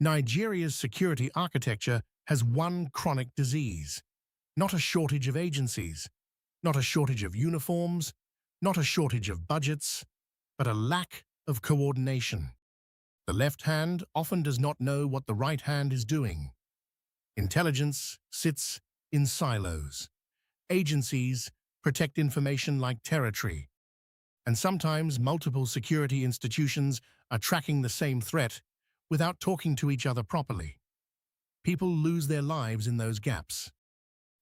Nigeria's security architecture has one chronic disease: not a shortage of agencies, not a shortage of uniforms, not a shortage of budgets, but a lack of coordination. The left hand often does not know what the right hand is doing. Intelligence sits in silos. Agencies protect information like territory. And sometimes multiple security institutions are tracking the same threat without talking to each other properly. People lose their lives in those gaps.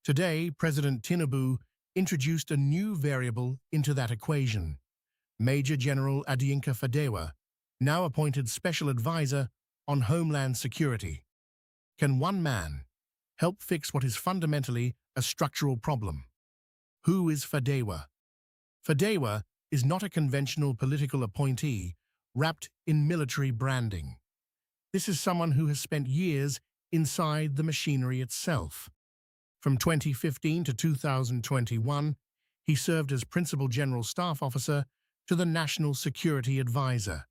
Today, President Tinubu introduced a new variable into that equation. Major General Adeyinka Famadewa, now appointed Special Advisor on Homeland Security. Can one man help fix what is fundamentally a structural problem? Who is Fadewa? Fadewa is not a conventional political appointee wrapped in military branding. This is someone who has spent years inside the machinery itself. From 2015 to 2021, he served as Principal General Staff Officer to the National Security Advisor.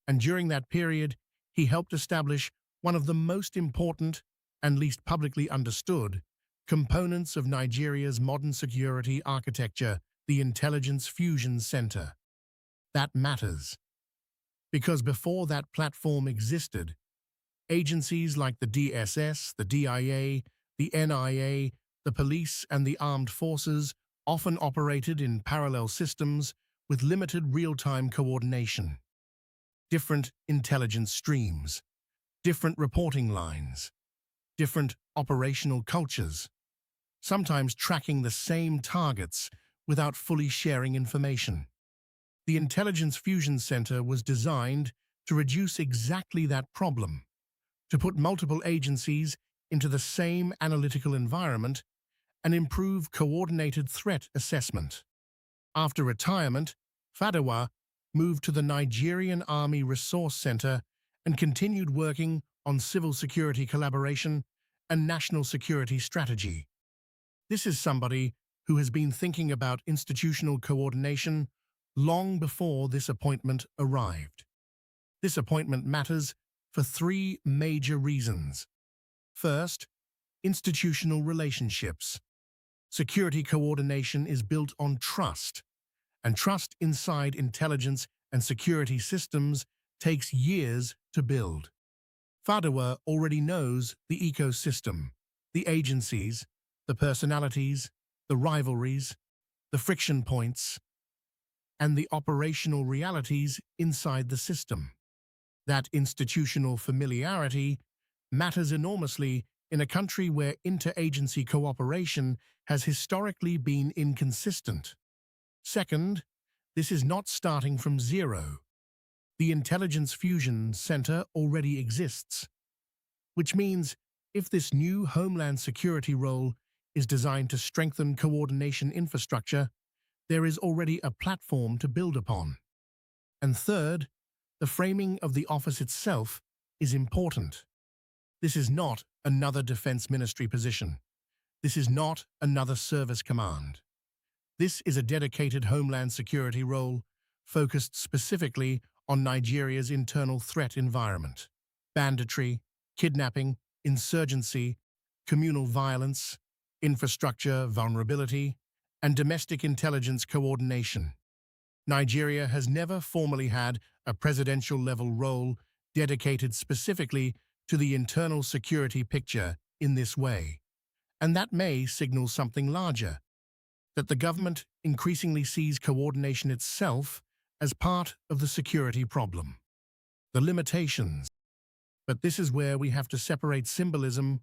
And during that period, he helped establish one of the most important and least publicly understood components of Nigeria's modern security architecture, the Intelligence Fusion Center. That matters, because before that platform existed, agencies like the DSS, the DIA, the NIA, the police, and the armed forces often operated in parallel systems with limited real-time coordination. Different intelligence streams, different reporting lines, different operational cultures, sometimes tracking the same targets without fully sharing information. The Intelligence Fusion Center was designed to reduce exactly that problem, to put multiple agencies into the same analytical environment and improve coordinated threat assessment. After retirement, Fadewa moved to the Nigerian Army Resource Center and continued working on civil security collaboration and national security strategy. This is somebody who has been thinking about institutional coordination long before this appointment arrived. This appointment matters for three major reasons. First, institutional relationships. Security coordination is built on trust, and trust inside intelligence and security systems takes years to build. Fadewa already knows the ecosystem, the agencies, the personalities, the rivalries, the friction points, and the operational realities inside the system. That institutional familiarity matters enormously in a country where interagency cooperation has historically been inconsistent. Second, this is not starting from zero. The Intelligence Fusion Center already exists, which means if this new Homeland Security role is designed to strengthen coordination infrastructure, there is already a platform to build upon. And third, the framing of the office itself is important. This is not another defense ministry position. This is not another service command. This is a dedicated Homeland Security role focused specifically on Nigeria's internal threat environment: banditry, kidnapping, insurgency, communal violence, infrastructure vulnerability, and domestic intelligence coordination. Nigeria has never formally had a presidential-level role dedicated specifically to the internal security picture in this way, and that may signal something larger, that the government increasingly sees coordination itself as part of the security problem. The limitations. But this is where we have to separate symbolism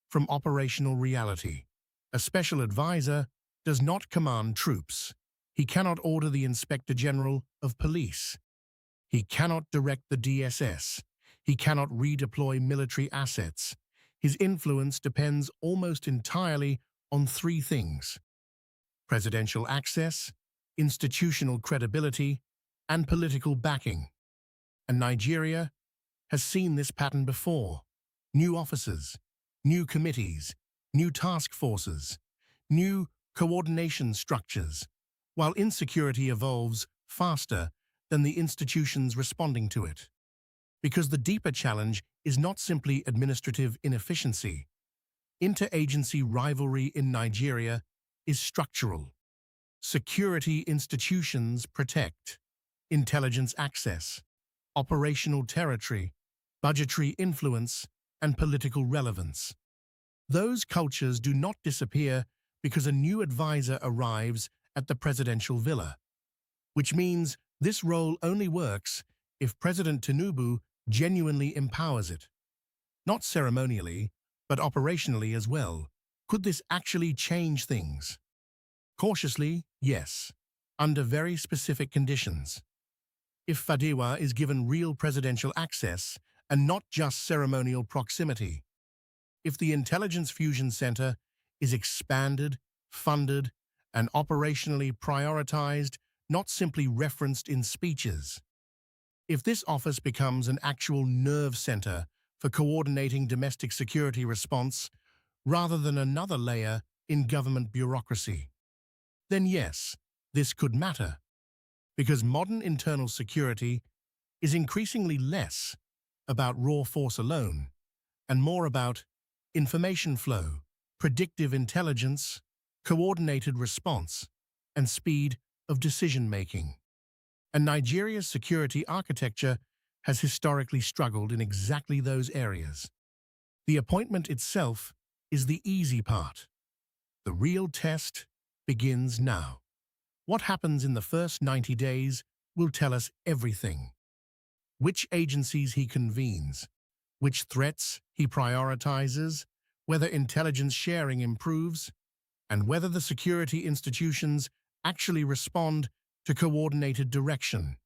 from operational reality. A special advisor does not command troops. He cannot order the Inspector General of Police. He cannot direct the DSS. He cannot redeploy military assets. His influence depends almost entirely on three things: presidential access, institutional credibility, and political backing. And Nigeria has seen this pattern before. New officers, new committees, new task forces, new coordination structures, while insecurity evolves faster than the institutions responding to it. Because the deeper challenge is not simply administrative inefficiency. Interagency rivalry in Nigeria is structural. Security institutions protect intelligence access, operational territory, budgetary influence, and political relevance. Those cultures do not disappear because a new advisor arrives at the presidential villa, which means this role only works if President Tinubu genuinely empowers it. Not ceremonially, but operationally as well. Could this actually change things? Cautiously, yes, under very specific conditions. If Fadewa is given real presidential access and not just ceremonial proximity. If the Intelligence Fusion Center is expanded, funded, and operationally prioritized, not simply referenced in speeches. If this office becomes an actual nerve center for coordinating domestic security response rather than another layer in government bureaucracy, then yes, this could matter, because modern internal security is increasingly less about raw force alone and more about information flow, predictive intelligence, coordinated response, and speed of decision-making. And Nigeria's security architecture has historically struggled in exactly those areas. The appointment itself is the easy part. The real test begins now. What happens in the first 90 days will tell us everything. Which agencies he convenes, which threats he prioritizes, whether intelligence sharing improves, and whether the security institutions actually respond to coordinated direction.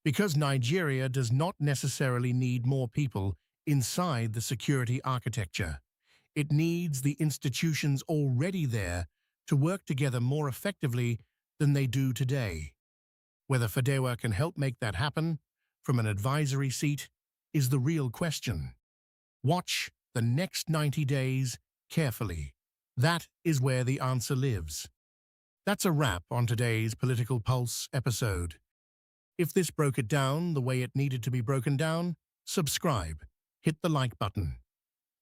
Because Nigeria does not necessarily need more people inside the security architecture. It needs the institutions already there to work together more effectively than they do today. Whether Fadewa can help make that happen from an advisory seat is the real question. Watch the next 90 days carefully. That is where the answer lives. That's a wrap on today's Political Pulse episode. If this broke it down the way it needed to be broken down, subscribe, hit the like button,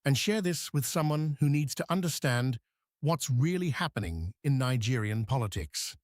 and share this with someone who needs to understand what's really happening in Nigerian politics.